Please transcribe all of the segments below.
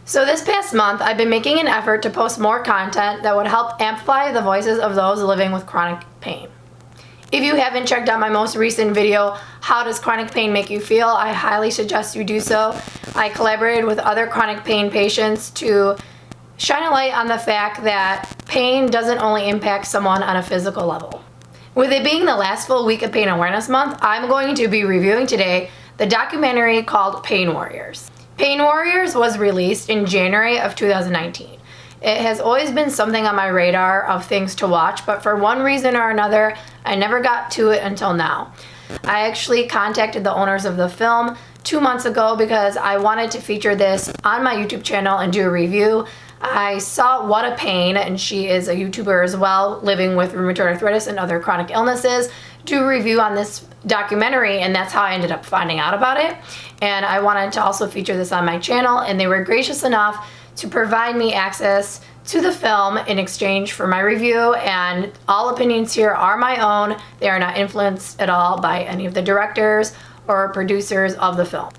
So this past month, I've been making an effort to post more content that would help amplify the voices of those living with chronic pain. If you haven't checked out my most recent video, How Does Chronic Pain Make You Feel?, I highly suggest you do so. I collaborated with other chronic pain patients to shine a light on the fact that pain doesn't only impact someone on a physical level. With it being the last full week of Pain Awareness Month, I'm going to be reviewing today the documentary called Pain Warriors. Pain Warriors was released in January of 2019. It has always been something on my radar of things to watch, but for one reason or another, I never got to it until now. I actually contacted the owners of the film 2 months ago because I wanted to feature this on my YouTube channel and do a review. I saw What a Pain, and she is a YouTuber as well, living with rheumatoid arthritis and other chronic illnesses, do a review on this documentary, and that's how I ended up finding out about it. And I wanted to also feature this on my channel, and they were gracious enough to provide me access to the film in exchange for my review, and all opinions here are my own. They are not influenced at all by any of the directors or producers of the film.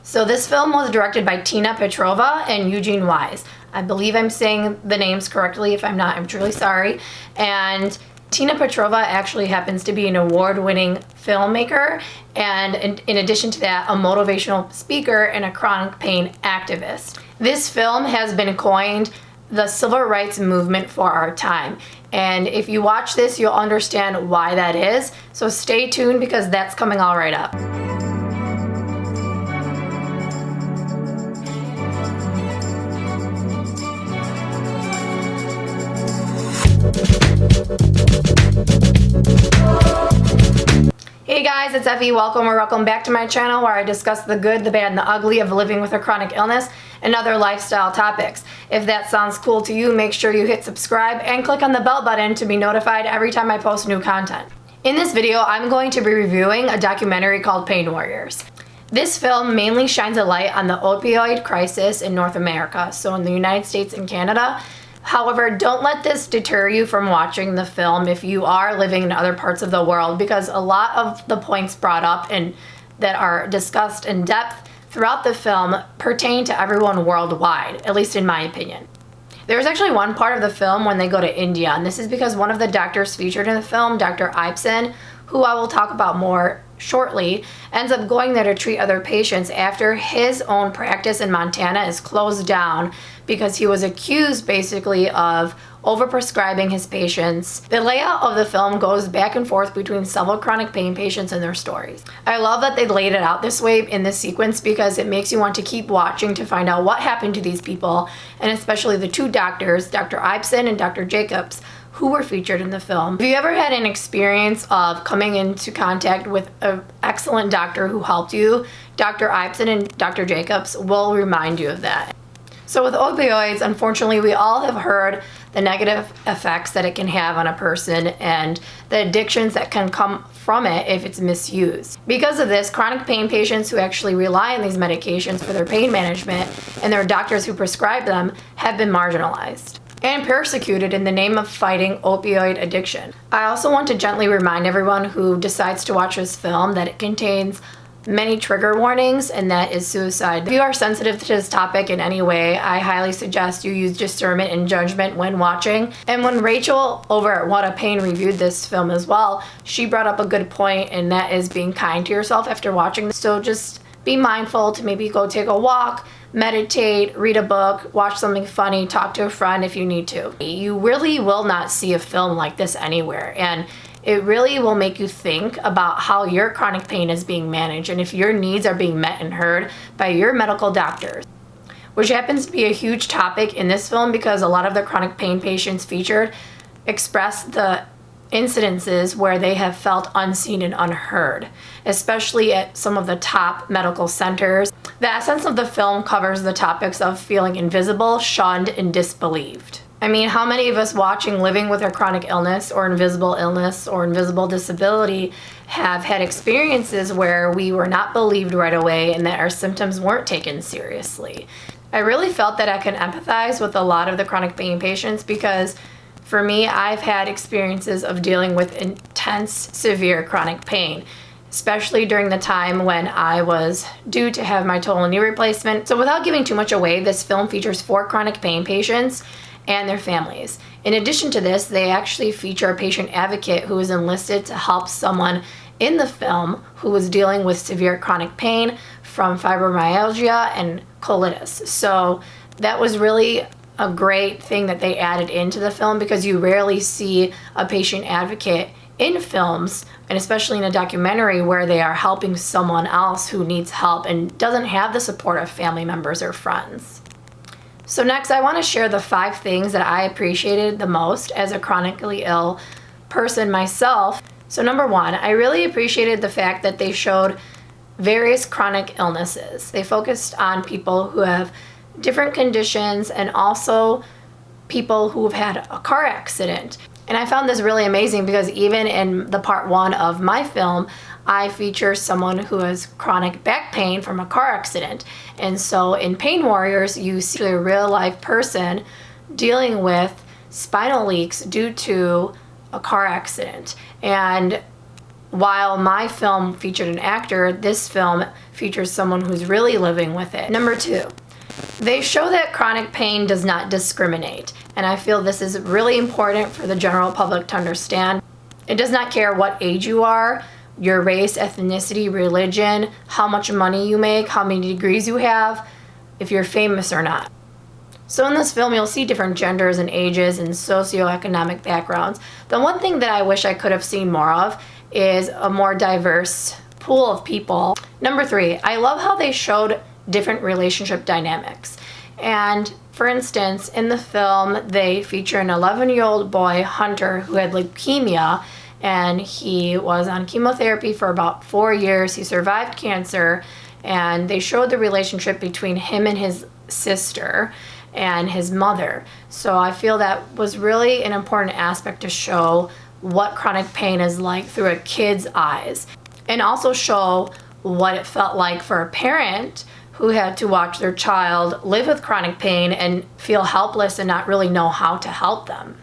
So this film was directed by Petrova and Eugene Weis. I believe I'm saying the names correctly. If I'm not, I'm truly sorry. And Petrova actually happens to be an award-winning filmmaker, and in addition to that, a motivational speaker and a chronic pain activist. This film has been coined the civil rights movement for our time. And if you watch this, you'll understand why that is. So stay tuned because that's coming all right up. Hey guys, it's Effie. Welcome back to my channel where I discuss the good, the bad, and the ugly of living with a chronic illness and other lifestyle topics. If that sounds cool to you, make sure you hit subscribe and click on the bell button to be notified every time I post new content. In this video, I'm going to be reviewing a documentary called Pain Warriors. This film mainly shines a light on the opioid crisis in North America, so in the United States and Canada. However, don't let this deter you from watching the film if you are living in other parts of the world, because a lot of the points brought up and that are discussed in depth throughout the film pertain to everyone worldwide, at least in my opinion. There's actually one part of the film when they go to India, and this is because one of the doctors featured in the film, Dr. Ibsen, who I will talk about more shortly, ends up going there to treat other patients after his own practice in Montana is closed down because he was accused basically of overprescribing his patients. The layout of the film goes back and forth between several chronic pain patients and their stories. I love that they laid it out this way in this sequence because it makes you want to keep watching to find out what happened to these people, and especially the two doctors, Dr. Ibsen and Dr. Jacobs, who were featured in the film. If you ever had an experience of coming into contact with an excellent doctor who helped you, Dr. Ibsen and Dr. Jacobs will remind you of that. So with opioids, unfortunately, we all have heard the negative effects that it can have on a person and the addictions that can come from it if it's misused. Because of this, chronic pain patients who actually rely on these medications for their pain management and their doctors who prescribe them have been marginalized and persecuted in the name of fighting opioid addiction. I also want to gently remind everyone who decides to watch this film that it contains many trigger warnings, and that is suicide. If you are sensitive to this topic in any way, I highly suggest you use discernment and judgment when watching. And when Rachel over at What a Pain reviewed this film as well, she brought up a good point, and that is being kind to yourself after watching. So just be mindful to maybe go take a walk, meditate, read a book, watch something funny, talk to a friend if you need to. You really will not see a film like this anywhere, and it really will make you think about how your chronic pain is being managed and if your needs are being met and heard by your medical doctors, which happens to be a huge topic in this film because a lot of the chronic pain patients featured express the incidences where they have felt unseen and unheard, especially at some of the top medical centers. The essence of the film covers the topics of feeling invisible, shunned, and disbelieved. I mean, how many of us watching living with a chronic illness or invisible disability have had experiences where we were not believed right away and that our symptoms weren't taken seriously? I really felt that I can empathize with a lot of the chronic pain patients because for me, I've had experiences of dealing with intense, severe chronic pain. especially during the time when I was due to have my total knee replacement. So without giving too much away, this film features 4 chronic pain patients and their families. In addition to this, they actually feature a patient advocate who was enlisted to help someone in the film who was dealing with severe chronic pain from fibromyalgia and colitis. So that was really a great thing that they added into the film, because you rarely see a patient advocate in films, and especially in a documentary where they are helping someone else who needs help and doesn't have the support of family members or friends. So next, I want to share the 5 things that I appreciated the most as a chronically ill person myself. So number 1, I really appreciated the fact that they showed various chronic illnesses. They focused on people who have different conditions and also people who have had a car accident. And I found this really amazing because even in the part 1 of my film, I feature someone who has chronic back pain from a car accident. And so in Pain Warriors, you see a real life person dealing with spinal leaks due to a car accident. And while my film featured an actor, this film features someone who's really living with it. Number 2, they show that chronic pain does not discriminate, and I feel this is really important for the general public to understand. It does not care what age you are, your race, ethnicity, religion, how much money you make, how many degrees you have, if you're famous or not. So in this film, you'll see different genders and ages and socioeconomic backgrounds. The one thing that I wish I could have seen more of is a more diverse pool of people. Number 3, I love how they showed different relationship dynamics. And for instance, in the film, they feature an 11-year-old boy, Hunter, who had leukemia, and he was on chemotherapy for about 4 years. He survived cancer, and they showed the relationship between him and his sister and his mother. So I feel that was really an important aspect to show what chronic pain is like through a kid's eyes, and also show what it felt like for a parent who had to watch their child live with chronic pain and feel helpless and not really know how to help them.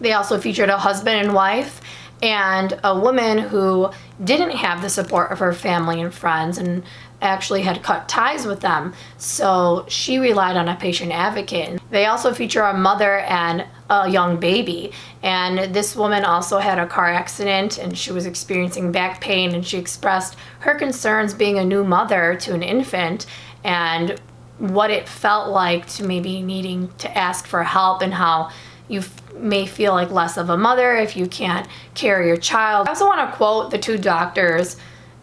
They also featured a husband and wife and a woman who didn't have the support of her family and friends and actually had cut ties with them, so she relied on a patient advocate. They also feature a mother and a young baby, and this woman also had a car accident and she was experiencing back pain, and she expressed her concerns being a new mother to an infant and what it felt like to maybe needing to ask for help, and how you may feel like less of a mother if you can't carry your child. I also want to quote the 2 doctors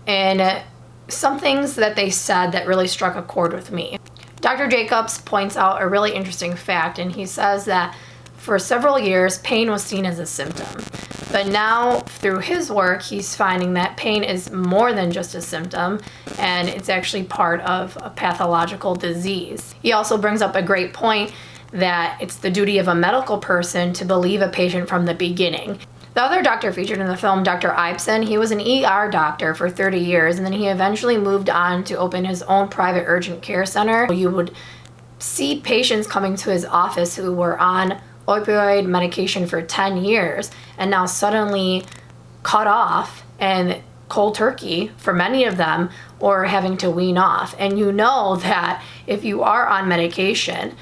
and some things that they said that really struck a chord with me. Dr. Jacobs points out a really interesting fact, and he says that for several years, pain was seen as a symptom. But now, through his work, he's finding that pain is more than just a symptom, and it's actually part of a pathological disease. He also brings up a great point that it's the duty of a medical person to believe a patient from the beginning. The other doctor featured in the film, Dr. Ibsen, he was an ER doctor for 30 years, and then he eventually moved on to open his own private urgent care center. You would see patients coming to his office who were on opioid medication for 10 years and now suddenly cut off and cold turkey for many of them, or having to wean off. And you know that if you are on medication,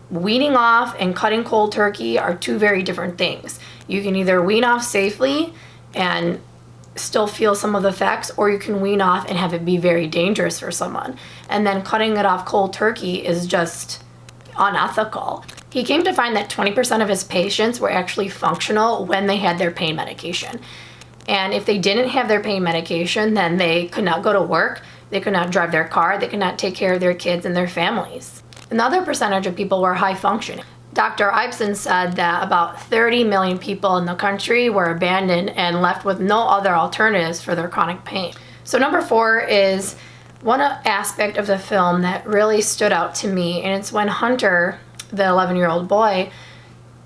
weaning off and cutting cold turkey are 2 very different things. You can either wean off safely and still feel some of the effects, or you can wean off and have it be very dangerous for someone. And then cutting it off cold turkey is just unethical. He came to find that 20% of his patients were actually functional when they had their pain medication. And if they didn't have their pain medication, then they could not go to work, they could not drive their car, they could not take care of their kids and their families. Another percentage of people were high functioning. Dr. Ibsen said that about 30 million people in the country were abandoned and left with no other alternatives for their chronic pain. So number 4 is one aspect of the film that really stood out to me, and it's when Hunter, the 11-year-old boy,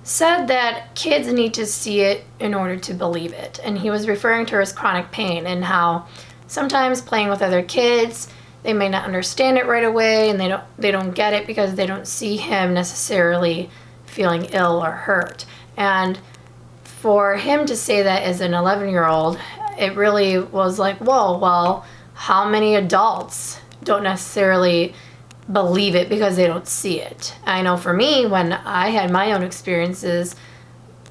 said that kids need to see it in order to believe it. And he was referring to his chronic pain and how sometimes playing with other kids, they may not understand it right away, and they don't get it because they don't see him necessarily feeling ill or hurt. And for him to say that as an 11-year-old, it really was like, whoa, well, how many adults don't necessarily believe it because they don't see it? I know for me, when I had my own experiences,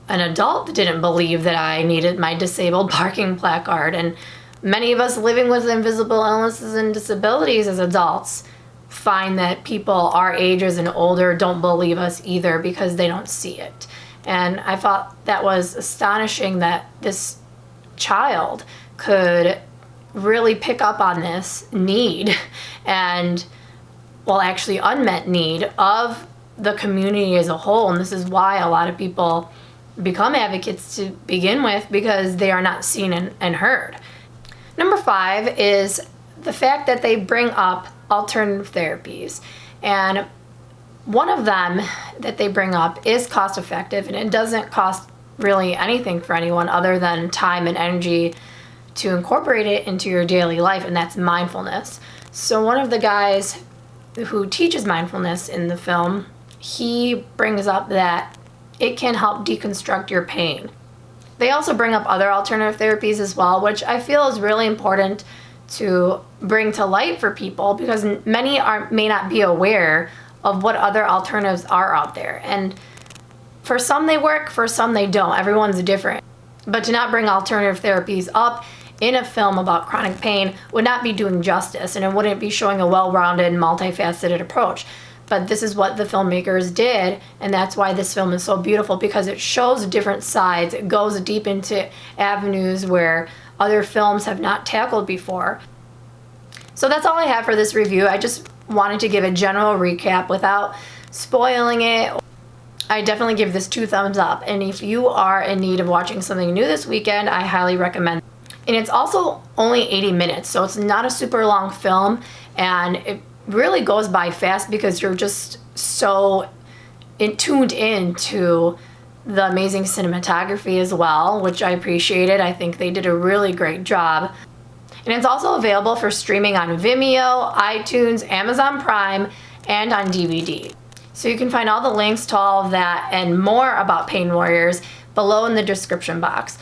an adult didn't believe that I needed my disabled parking placard, and many of us living with invisible illnesses and disabilities as adults find that people our ages and older don't believe us either because they don't see it. And I thought that was astonishing that this child could really pick up on this need and, well, actually unmet need of the community as a whole. And this is why a lot of people become advocates to begin with, because they are not seen and heard. Number 5 is the fact that they bring up alternative therapies. And one of them that they bring up is cost effective, and it doesn't cost really anything for anyone other than time and energy to incorporate it into your daily life, and that's mindfulness. So one of the guys who teaches mindfulness in the film, he brings up that it can help deconstruct your pain. They also bring up other alternative therapies as well, which I feel is really important to bring to light for people, because many may not be aware of what other alternatives are out there. And for some they work, for some they don't. Everyone's different. But to not bring alternative therapies up in a film about chronic pain would not be doing justice, and it wouldn't be showing a well-rounded, multifaceted approach. But this is what the filmmakers did, and that's why this film is so beautiful, because it shows different sides. It goes deep into avenues where other films have not tackled before. So that's all I have for this review. I just wanted to give a general recap without spoiling it. I definitely give this 2 thumbs up, and if you are in need of watching something new this weekend, I highly recommend it. And it's also only 80 minutes, so it's not a super long film, and it really goes by fast because you're just so tuned into the amazing cinematography as well, which I appreciated. I think they did a really great job. And it's also available for streaming on Vimeo, iTunes, Amazon Prime, and on DVD. So you can find all the links to all of that and more about Pain Warriors below in the description box.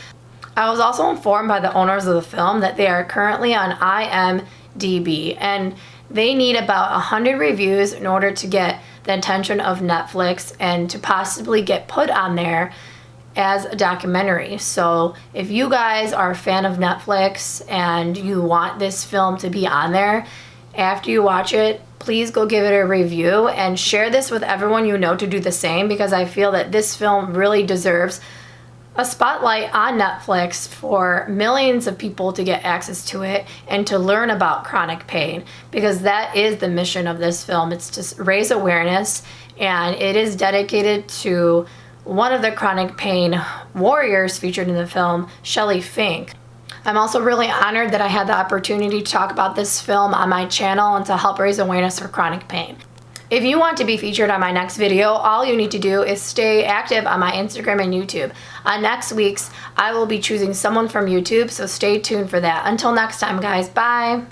I was also informed by the owners of the film that they are currently on IMDb, and they need about 100 reviews in order to get the attention of Netflix and to possibly get put on there as a documentary. So if you guys are a fan of Netflix and you want this film to be on there, after you watch it, please go give it a review and share this with everyone you know to do the same, because I feel that this film really deserves a spotlight on Netflix for millions of people to get access to it and to learn about chronic pain, because that is the mission of this film. It's to raise awareness, and it is dedicated to one of the chronic pain warriors featured in the film, Shelley Fink. I'm also really honored that I had the opportunity to talk about this film on my channel and to help raise awareness for chronic pain. If you want to be featured on my next video, all you need to do is stay active on my Instagram and YouTube. On next week's, I will be choosing someone from YouTube, so stay tuned for that. Until next time, guys, bye!